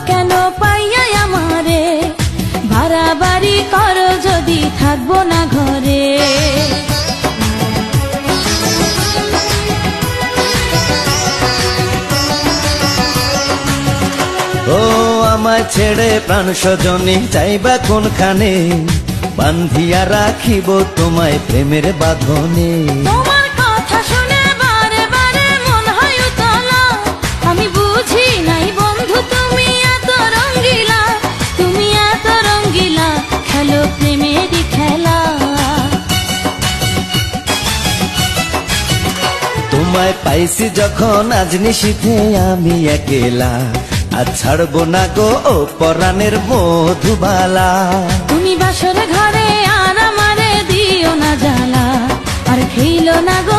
কেন পাইয়া আমারে, বাড়াবাড়ি করো যদি থাকবো না ঘরে। ও আমায় ছেড়ে প্রাণ স্বজনে যাইবা কোনখানে, বান্ধিয়া রাখিব তোমায় প্রেমের বাঁধনে। তোমার কথা শুনে বারে বারে মন হয় উতলা, আমি বুঝি নাই বন্ধু তুমি এত রঙ্গিলা, তুমি এত রঙ্গিলা, খেলো প্রেমেরই খেলা। তোমায় পাইছি যখন আজ নিশীথে আমি একেলা, আজ ছাড়বো না গো ও পরাণের মধুবালা। তুমি বাসর ঘরে আর আমারে দিও না জ্বালা, আর খেইলো না গো